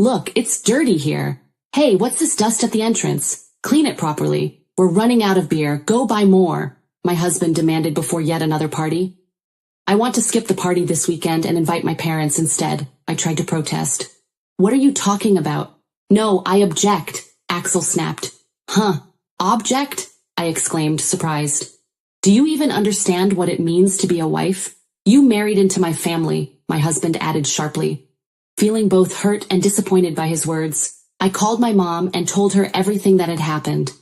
Look, it's dirty here. Hey, what's this dust at the entrance? Clean it properly. We're running out of beer. Go buy more, my husband demanded before yet another party. I want to skip the party this weekend and invite my parents instead, I tried to protest. What are you talking about? No, I object, Axel snapped. Huh, object? I exclaimed, surprised. Do you even understand what it means to be a wife? You married into my family, my husband added sharply. Feeling both hurt and disappointed by his words, I called my mom and told her everything that had happened.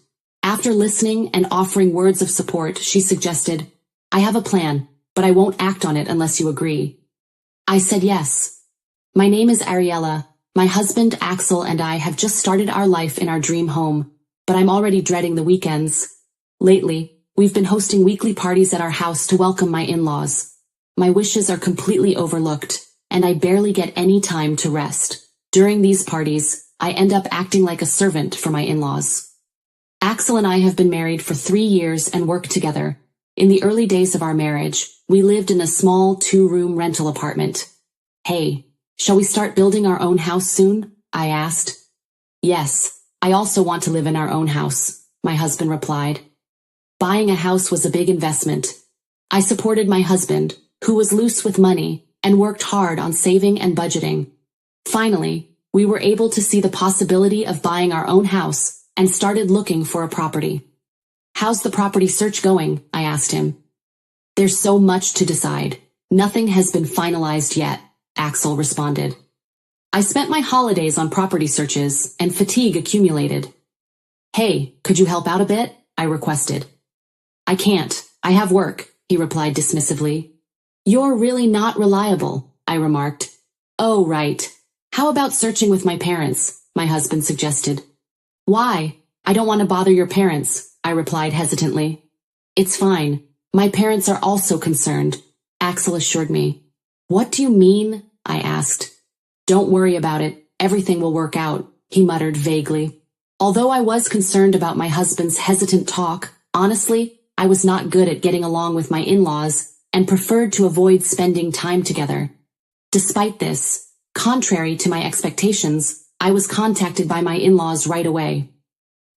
After listening and offering words of support, she suggested, I have a plan, but I won't act on it unless you agree. I said yes. My name is Ariella. My husband Axel and I have just started our life in our dream home, but I'm already dreading the weekends. Lately, we've been hosting weekly parties at our house to welcome my in-laws. My wishes are completely overlooked, and I barely get any time to rest. During these parties, I end up acting like a servant for my in-laws. Axel and I have been married for 3 years and work together. In the early days of our marriage, we lived in a small 2-room rental apartment. Hey, shall we start building our own house soon? I asked. Yes, I also want to live in our own house, my husband replied. Buying a house was a big investment. I supported my husband, who was loose with money, and worked hard on saving and budgeting. Finally, we were able to see the possibility of buying our own house and started looking for a property. How's the property search going? I asked him. There's so much to decide. Nothing has been finalized yet, Axel responded. I spent my holidays on property searches and fatigue accumulated. Hey, could you help out a bit? I requested. I can't. I have work, he replied dismissively. You're really not reliable, I remarked. Oh, right. How about searching with my parents? My husband suggested. Why? I don't want to bother your parents, I replied hesitantly. It's fine. My parents are also concerned, Axel assured me. What do you mean? I asked. Don't worry about it. Everything will work out, he muttered vaguely. Although I was concerned about my husband's hesitant talk, honestly, I was not good at getting along with my in-laws and preferred to avoid spending time together. Despite this, contrary to my expectations, I was contacted by my in-laws right away.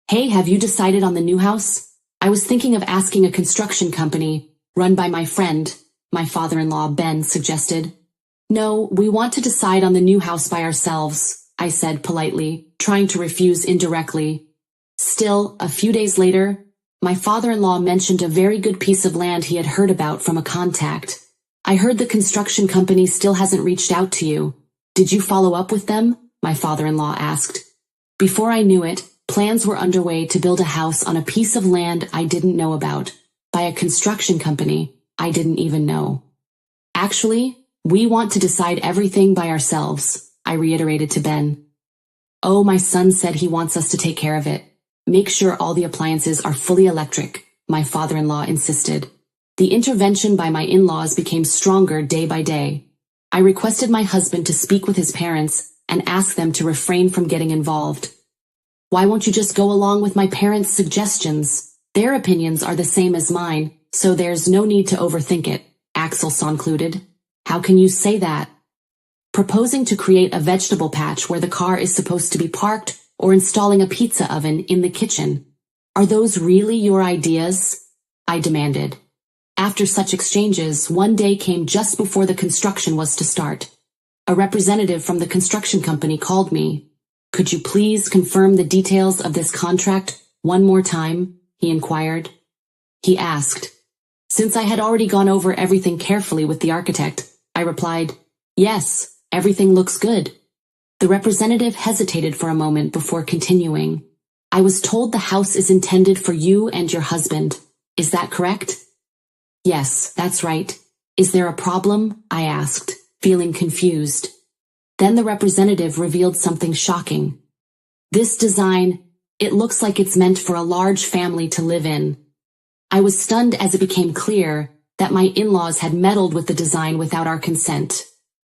Hey, have you decided on the new house? I was thinking of asking a construction company, run by my friend, my father-in-law Ben suggested. No, we want to decide on the new house by ourselves, I said politely, trying to refuse indirectly. Still, a few days later, my father-in-law mentioned a very good piece of land he had heard about from a contact. I heard the construction company still hasn't reached out to you. Did you follow up with them? My father-in-law asked. Before I knew it, plans were underway to build a house on a piece of land I didn't know about, by a construction company I didn't even know. Actually, we want to decide everything by ourselves, I reiterated to Ben. Oh, my son said he wants us to take care of it. Make sure all the appliances are fully electric, my father-in-law insisted. The intervention by my in-laws became stronger day by day. I requested my husband to speak with his parents and ask them to refrain from getting involved. Why won't you just go along with my parents' suggestions? Their opinions are the same as mine, so there's no need to overthink it, Axel concluded. How can you say that? Proposing to create a vegetable patch where the car is supposed to be parked or installing a pizza oven in the kitchen. Are those really your ideas? I demanded. After such exchanges, one day came just before the construction was to start. A representative from the construction company called me. Could you please confirm the details of this contract one more time? He inquired. He asked. Since I had already gone over everything carefully with the architect, I replied, yes, everything looks good. The representative hesitated for a moment before continuing. I was told the house is intended for you and your husband. Is that correct? Yes, that's right. Is there a problem? I asked, feeling confused. Then the representative revealed something shocking. This design, it looks like it's meant for a large family to live in. I was stunned as it became clear that my in-laws had meddled with the design without our consent.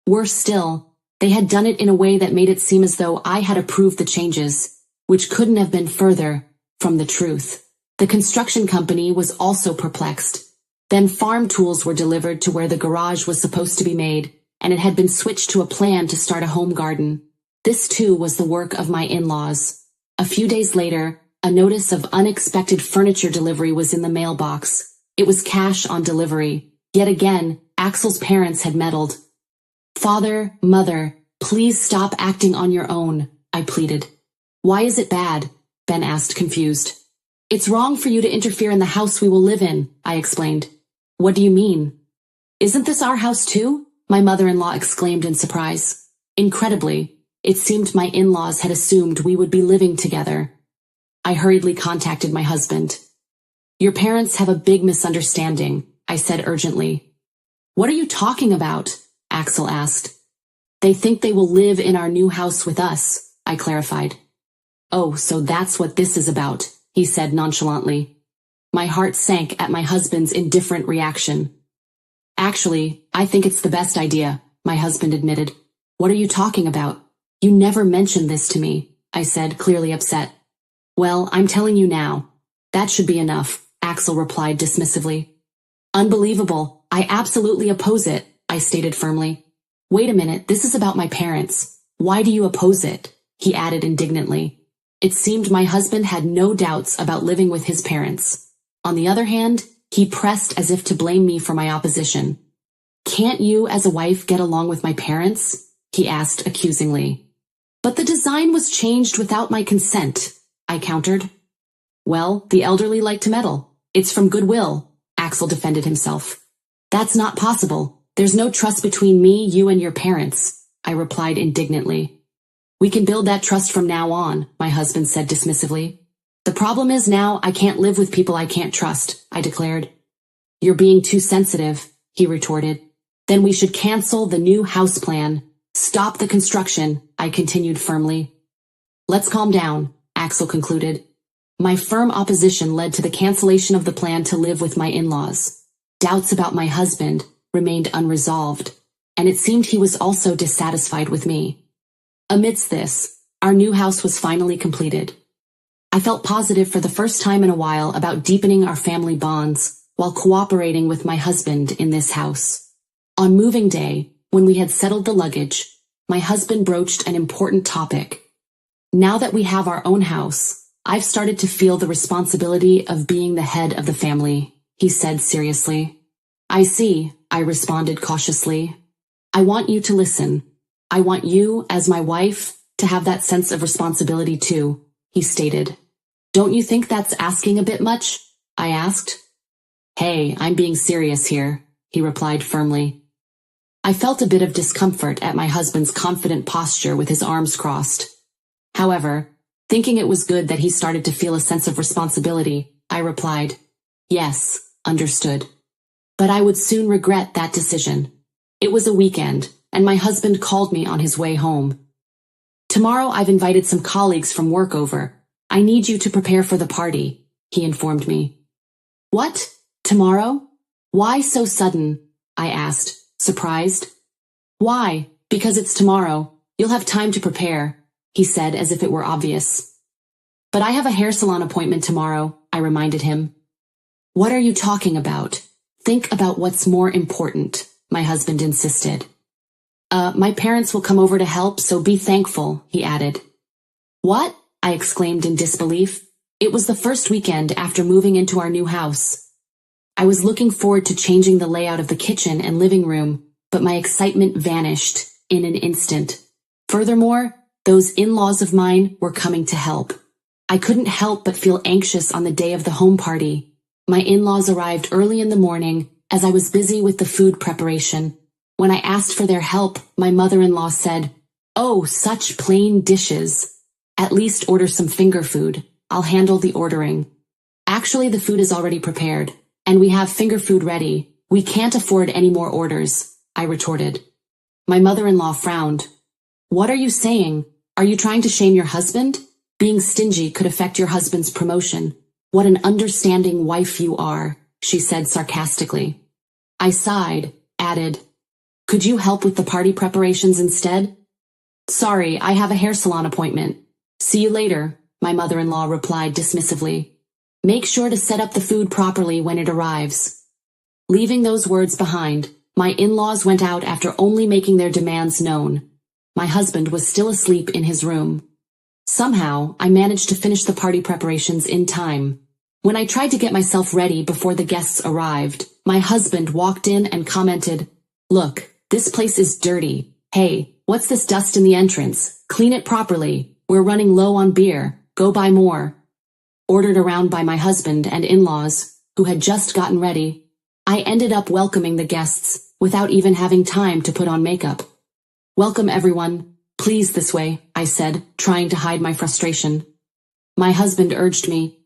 Worse still, they had done it in a way that made it seem as though I had approved the changes, which couldn't have been further from the truth. The construction company was also perplexed. Then farm tools were delivered to where the garage was supposed to be made, and it had been switched to a plan to start a home garden. This too was the work of my in-laws. A few days later, a notice of unexpected furniture delivery was in the mailbox. It was cash on delivery. Yet again, Axel's parents had meddled. "Father, mother, please stop acting on your own," I pleaded. "Why is it bad?" Ben asked, confused. "It's wrong for you to interfere in the house we will live in," I explained. "What do you mean?" "Isn't this our house too?" my mother-in-law exclaimed in surprise. Incredibly, it seemed my in-laws had assumed we would be living together. I hurriedly contacted my husband. "Your parents have a big misunderstanding," I said urgently. "What are you talking about?" Axel asked. "They think they will live in our new house with us," I clarified. "Oh, so that's what this is about," he said nonchalantly. My heart sank at my husband's indifferent reaction. "Actually, I think it's the best idea," my husband admitted. "What are you talking about? You never mentioned this to me," I said, clearly upset. "Well, I'm telling you now. That should be enough," Axel replied dismissively. "Unbelievable. I absolutely oppose it," I stated firmly. "Wait a minute, this is about my parents. Why do you oppose it?" he added indignantly. It seemed my husband had no doubts about living with his parents. On the other hand, he pressed as if to blame me for my opposition. "Can't you, as a wife, get along with my parents?" he asked accusingly. "But the design was changed without my consent," I countered. "Well, the elderly like to meddle. It's from goodwill," Axel defended himself. "That's not possible. There's no trust between me, you, and your parents," I replied indignantly. "We can build that trust from now on," my husband said dismissively. "The problem is now I can't live with people I can't trust," I declared. "You're being too sensitive," he retorted. "Then we should cancel the new house plan. Stop the construction," I continued firmly. "Let's calm down," Axel concluded. My firm opposition led to the cancellation of the plan to live with my in-laws. Doubts about my husband remained unresolved, and it seemed he was also dissatisfied with me. Amidst this, our new house was finally completed. I felt positive for the first time in a while about deepening our family bonds while cooperating with my husband in this house. On moving day, when we had settled the luggage, my husband broached an important topic. "Now that we have our own house, I've started to feel the responsibility of being the head of the family," he said seriously. "I see," I responded cautiously. "I want you to listen. I want you, as my wife, to have that sense of responsibility too," he stated. "Don't you think that's asking a bit much?" I asked. "Hey, I'm being serious here," he replied firmly. I felt a bit of discomfort at my husband's confident posture with his arms crossed. However, thinking it was good that he started to feel a sense of responsibility, I replied, "Yes, understood." But I would soon regret that decision. It was a weekend, and my husband called me on his way home. "Tomorrow I've invited some colleagues from work over. I need you to prepare for the party," he informed me. "What? Tomorrow? Why so sudden?" I asked, surprised. "Why? Because it's tomorrow. You'll have time to prepare," he said as if it were obvious. "But I have a hair salon appointment tomorrow," I reminded him. "What are you talking about? Think about what's more important," my husband insisted. My parents will come over to help, so be thankful," he added. "What?" I exclaimed in disbelief. It was the first weekend after moving into our new house. I was looking forward to changing the layout of the kitchen and living room, but my excitement vanished in an instant. Furthermore, those in-laws of mine were coming to help. I couldn't help but feel anxious on the day of the home party. My in-laws arrived early in the morning as I was busy with the food preparation. When I asked for their help, my mother-in-law said, "Oh, such plain dishes. At least order some finger food. I'll handle the ordering." "Actually, the food is already prepared, and we have finger food ready. We can't afford any more orders," I retorted. My mother-in-law frowned. "What are you saying? Are you trying to shame your husband? Being stingy could affect your husband's promotion. What an understanding wife you are," she said sarcastically. I sighed, added, "Could you help with the party preparations instead?" "Sorry, I have a hair salon appointment. See you later," my mother-in-law replied dismissively. "Make sure to set up the food properly when it arrives." Leaving those words behind, my in-laws went out after only making their demands known. My husband was still asleep in his room. Somehow, I managed to finish the party preparations in time. When I tried to get myself ready before the guests arrived, my husband walked in and commented, "Look, this place is dirty. Hey, what's this dust in the entrance? Clean it properly. We're running low on beer. Go buy more." Ordered around by my husband and in-laws, who had just gotten ready, I ended up welcoming the guests without even having time to put on makeup. "Welcome everyone. Please this way," I said, trying to hide my frustration. My husband urged me,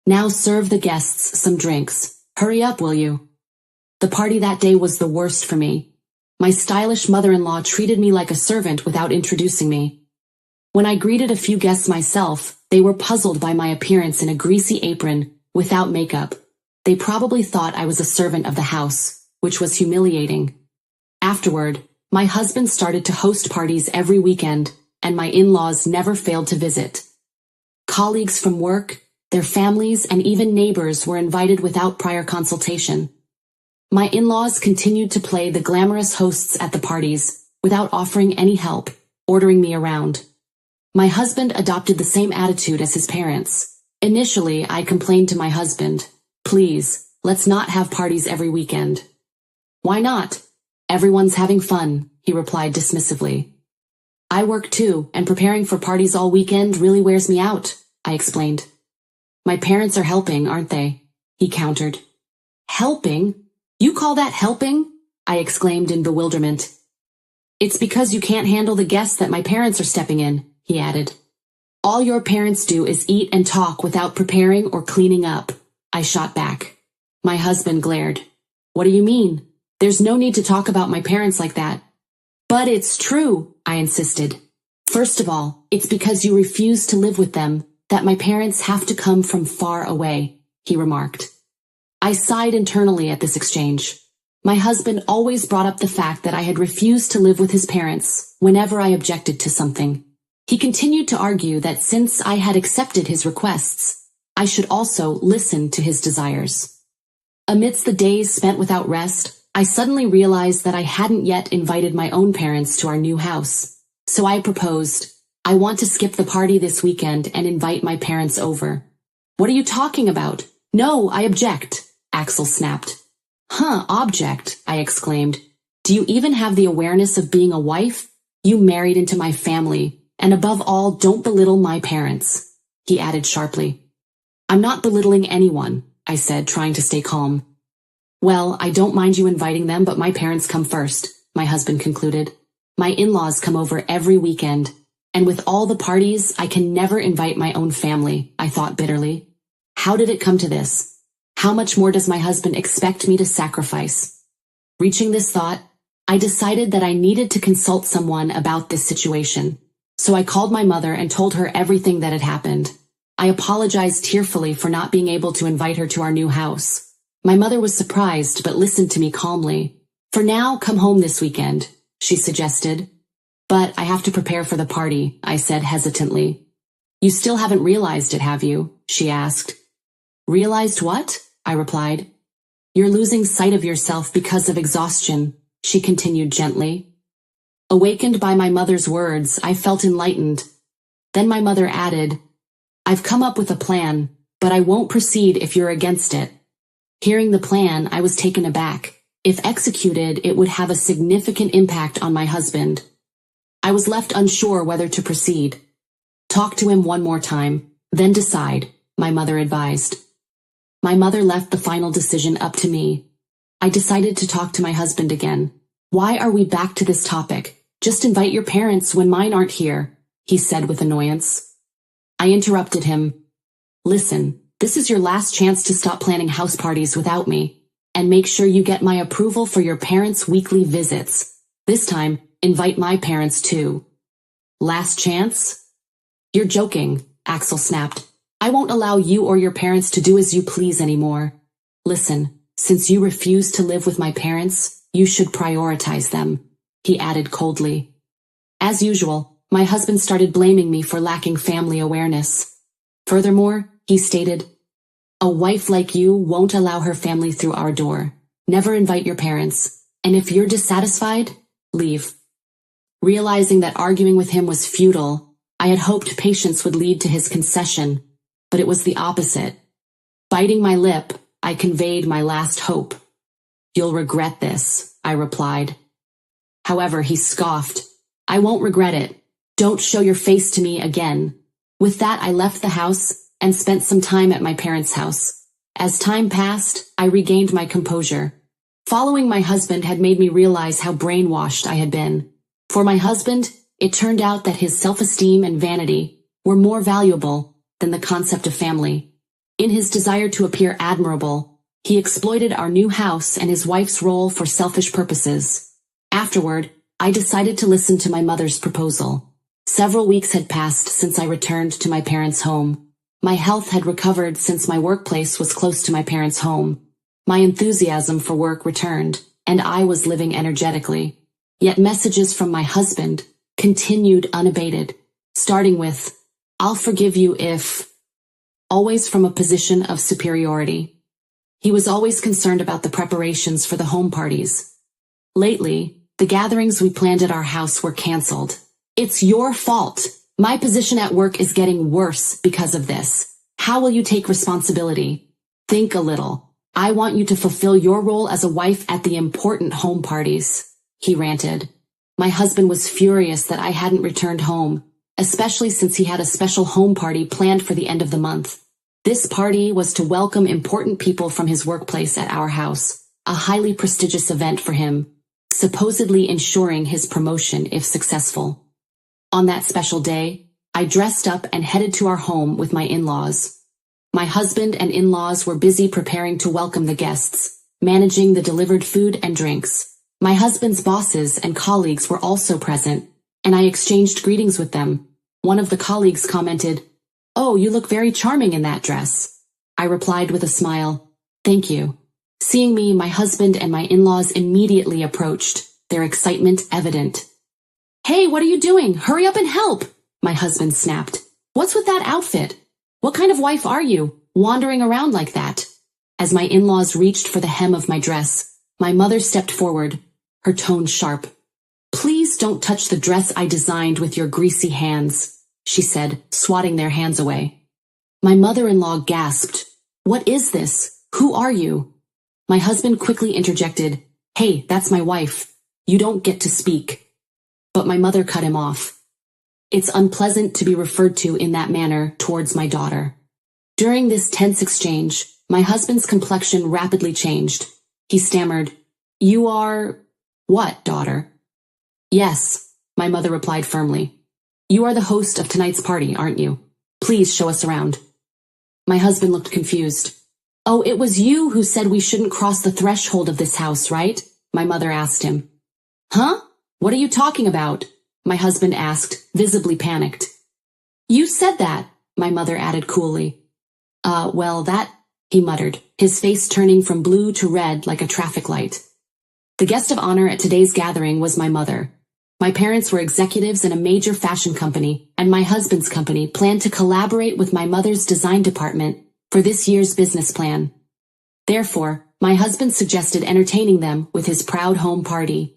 "Now serve the guests some drinks. Hurry up, will you?" The party that day was the worst for me. My stylish mother-in-law treated me like a servant without introducing me. When I greeted a few guests myself, they were puzzled by my appearance in a greasy apron, without makeup. They probably thought I was a servant of the house, which was humiliating. Afterward, my husband started to host parties every weekend, and my in-laws never failed to visit. Colleagues from work, their families, and even neighbors were invited without prior consultation. My in-laws continued to play the glamorous hosts at the parties, without offering any help, ordering me around. My husband adopted the same attitude as his parents. Initially, I complained to my husband, "Please, let's not have parties every weekend." "Why not? Everyone's having fun," he replied dismissively. "I work too, and preparing for parties all weekend really wears me out," I explained. "My parents are helping, aren't they?" he countered. "Helping? You call that helping?" I exclaimed in bewilderment. "It's because you can't handle the guests that my parents are stepping in," he added. "All your parents do is eat and talk without preparing or cleaning up," I shot back. My husband glared. "What do you mean? There's no need to talk about my parents like that." "But it's true," I insisted. "First of all, it's because you refuse to live with them that my parents have to come from far away," he remarked. I sighed internally at this exchange. My husband always brought up the fact that I had refused to live with his parents whenever I objected to something. He continued to argue that since I had accepted his requests, I should also listen to his desires. Amidst the days spent without rest, I suddenly realized that I hadn't yet invited my own parents to our new house. So I proposed, "I want to skip the party this weekend and invite my parents over." "What are you talking about? No, I object," Axel snapped. Object," I exclaimed. "Do you even have the awareness of being a wife? You married into my family, and above all, don't belittle my parents," he added sharply. "I'm not belittling anyone," I said, trying to stay calm. "Well, I don't mind you inviting them, but my parents come first," my husband concluded. "My in-laws come over every weekend, and with all the parties, I can never invite my own family," I thought bitterly. How did it come to this? How much more does my husband expect me to sacrifice? Reaching this thought, I decided that I needed to consult someone about this situation. So I called my mother and told her everything that had happened. I apologized tearfully for not being able to invite her to our new house. My mother was surprised but listened to me calmly. "For now, come home this weekend," she suggested. "But I have to prepare for the party," I said hesitantly. "You still haven't realized it, have you?" she asked. "Realized what?" I replied. "You're losing sight of yourself because of exhaustion," she continued gently. Awakened by my mother's words, I felt enlightened. Then my mother added, "I've come up with a plan, but I won't proceed if you're against it." Hearing the plan, I was taken aback. If executed, it would have a significant impact on my husband. I was left unsure whether to proceed. "Talk to him one more time, then decide," my mother advised. My mother left the final decision up to me. I decided to talk to my husband again. "Why are we back to this topic? Just invite your parents when mine aren't here," he said with annoyance. I interrupted him. "Listen, this is your last chance to stop planning house parties without me, and make sure you get my approval for your parents' weekly visits. This time, invite my parents too." "Last chance?" "You're joking," Axel snapped. "I won't allow you or your parents to do as you please anymore. Listen, since you refuse to live with my parents, you should prioritize them," he added coldly. As usual, my husband started blaming me for lacking family awareness. Furthermore, he stated, "A wife like you won't allow her family through our door. Never invite your parents, and if you're dissatisfied, leave." Realizing that arguing with him was futile, I had hoped patience would lead to his concession, but it was the opposite. Biting my lip, I conveyed my last hope. "You'll regret this," I replied. However, he scoffed. "I won't regret it. Don't show your face to me again." With that, I left the house and spent some time at my parents' house. As time passed, I regained my composure. Following my husband had made me realize how brainwashed I had been. For my husband, it turned out that his self-esteem and vanity were more valuable than the concept of family. In his desire to appear admirable, he exploited our new house and his wife's role for selfish purposes. Afterward, I decided to listen to my mother's proposal. Several weeks had passed since I returned to my parents' home. My health had recovered since my workplace was close to my parents' home. My enthusiasm for work returned, and I was living energetically. Yet messages from my husband continued unabated, starting with, "I'll forgive you if," always from a position of superiority. He was always concerned about the preparations for the home parties. Lately, the gatherings we planned at our house were canceled. "It's your fault. My position at work is getting worse because of this. How will you take responsibility? Think a little. I want you to fulfill your role as a wife at the important home parties," he ranted. My husband was furious that I hadn't returned home, especially since he had a special home party planned for the end of the month. This party was to welcome important people from his workplace at our house, a highly prestigious event for him, supposedly ensuring his promotion if successful. On that special day, I dressed up and headed to our home with my in-laws. My husband and in-laws were busy preparing to welcome the guests, managing the delivered food and drinks. My husband's bosses and colleagues were also present, and I exchanged greetings with them. One of the colleagues commented, "Oh, you look very charming in that dress." I replied with a smile, "Thank you." Seeing me, my husband and my in-laws immediately approached, their excitement evident. "Hey, what are you doing? Hurry up and help!" my husband snapped. "What's with that outfit? What kind of wife are you, wandering around like that?" As my in-laws reached for the hem of my dress, my mother stepped forward, her tone sharp. "Please don't touch the dress I designed with your greasy hands," she said, swatting their hands away. My mother-in-law gasped, "What is this? Who are you?" My husband quickly interjected, "Hey, that's my wife. You don't get to speak." But my mother cut him off. "It's unpleasant to be referred to in that manner towards my daughter." During this tense exchange, my husband's complexion rapidly changed. He stammered, "You are... what, daughter?" "Yes," my mother replied firmly. "You are the host of tonight's party, aren't you? Please show us around." My husband looked confused. "Oh, it was you who said we shouldn't cross the threshold of this house, right?" my mother asked him. "Huh? What are you talking about?" my husband asked, visibly panicked. "You said that," my mother added coolly. Well, that," he muttered, his face turning from blue to red like a traffic light. The guest of honor at today's gathering was my mother. My parents were executives in a major fashion company, and my husband's company planned to collaborate with my mother's design department for this year's business plan. Therefore, my husband suggested entertaining them with his proud home party.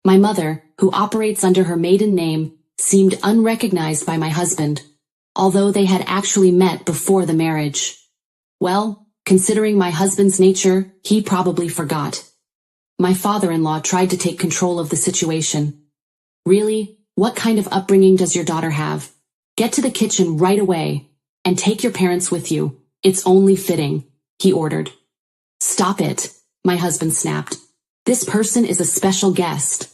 My mother, who operates under her maiden name, seemed unrecognized by my husband, although they had actually met before the marriage. Well, considering my husband's nature, he probably forgot. My father-in-law tried to take control of the situation. "Really? What kind of upbringing does your daughter have? Get to the kitchen right away, and take your parents with you. It's only fitting," he ordered. "Stop it," my husband snapped. "This person is a special guest."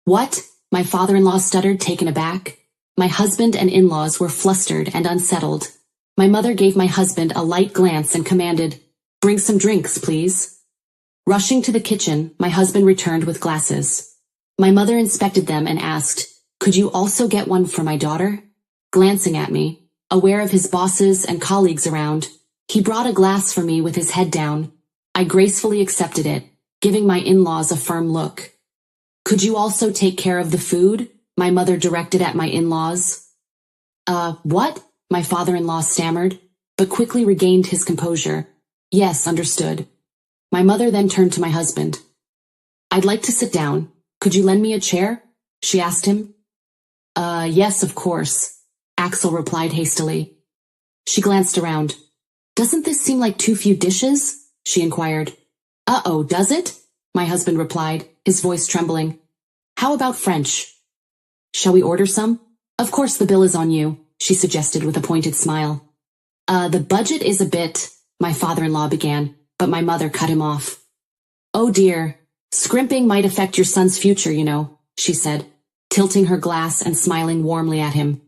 "What?" my father-in-law stuttered, taken aback. My husband and in-laws were flustered and unsettled. My mother gave my husband a light glance and commanded, "Bring some drinks, please." Rushing to the kitchen, my husband returned with glasses. My mother inspected them and asked, "Could you also get one for my daughter?" Glancing at me, aware of his bosses and colleagues around, he brought a glass for me with his head down. I gracefully accepted it, giving my in-laws a firm look. "Could you also take care of the food?" my mother directed at my in-laws. What?" my father-in-law stammered, but quickly regained his composure. "Yes, understood." My mother then turned to my husband. "I'd like to sit down. Could you lend me a chair?" she asked him. Yes, of course, Axel replied hastily. She glanced around. Doesn't this seem like too few dishes? She inquired. Uh-oh, does it? My husband replied, his voice trembling. How about French? Shall we order some? Of course the bill is on you, she suggested with a pointed smile. The budget is a bit, my father-in-law began, but my mother cut him off. Oh dear, scrimping might affect your son's future, you know, she said, tilting her glass and smiling warmly at him.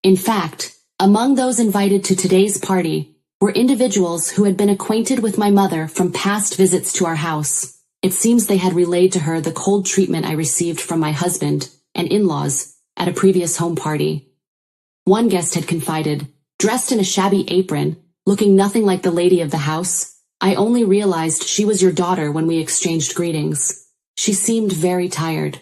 In fact, among those invited to today's party were individuals who had been acquainted with my mother from past visits to our house. It seems they had relayed to her the cold treatment I received from my husband and in-laws at a previous home party. One guest had confided, dressed in a shabby apron, looking nothing like the lady of the house, I only realized she was your daughter when we exchanged greetings. She seemed very tired.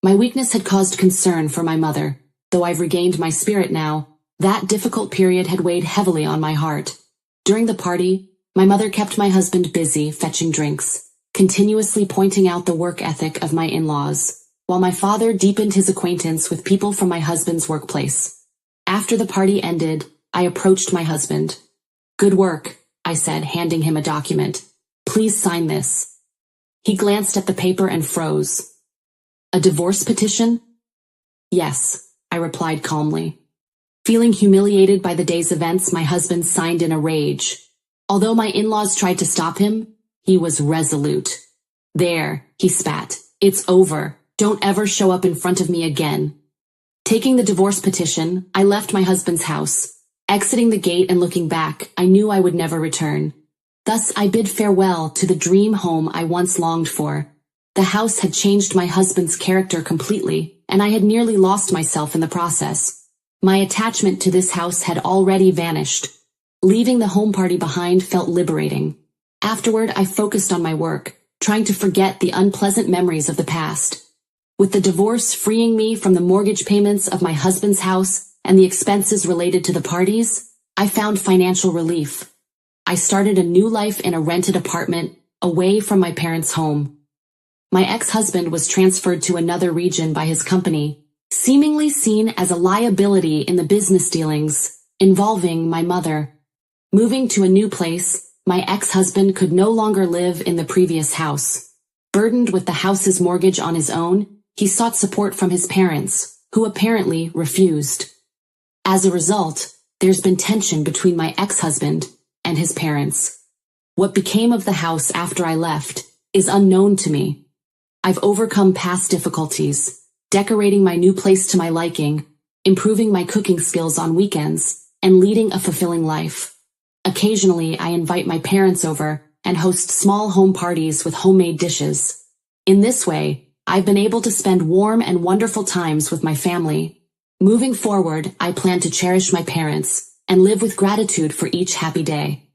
My weakness had caused concern for my mother. Though I've regained my spirit now, that difficult period had weighed heavily on my heart. During the party, my mother kept my husband busy fetching drinks, continuously pointing out the work ethic of my in-laws, while my father deepened his acquaintance with people from my husband's workplace. After the party ended, I approached my husband. Good work, I said, handing him a document. Please sign this. He glanced at the paper and froze. A divorce petition? Yes, I replied calmly. Feeling humiliated by the day's events, my husband signed in a rage. Although my in-laws tried to stop him, he was resolute. There, he spat. It's over. Don't ever show up in front of me again. Taking the divorce petition, I left my husband's house. Exiting the gate and looking back, I knew I would never return. Thus, I bid farewell to the dream home I once longed for. The house had changed my husband's character completely, and I had nearly lost myself in the process. My attachment to this house had already vanished. Leaving the home party behind felt liberating. Afterward, I focused on my work, trying to forget the unpleasant memories of the past. With the divorce freeing me from the mortgage payments of my husband's house and the expenses related to the parties, I found financial relief. I started a new life in a rented apartment, away from my parents' home. My ex-husband was transferred to another region by his company, seemingly seen as a liability in the business dealings involving my mother. Moving to a new place, my ex-husband could no longer live in the previous house. Burdened with the house's mortgage on his own, he sought support from his parents, who apparently refused. As a result, there's been tension between my ex-husband and his parents. What became of the house after I left is unknown to me. I've overcome past difficulties, decorating my new place to my liking, improving my cooking skills on weekends, and leading a fulfilling life. Occasionally, I invite my parents over and host small home parties with homemade dishes. In this way, I've been able to spend warm and wonderful times with my family. Moving forward, I plan to cherish my parents and live with gratitude for each happy day.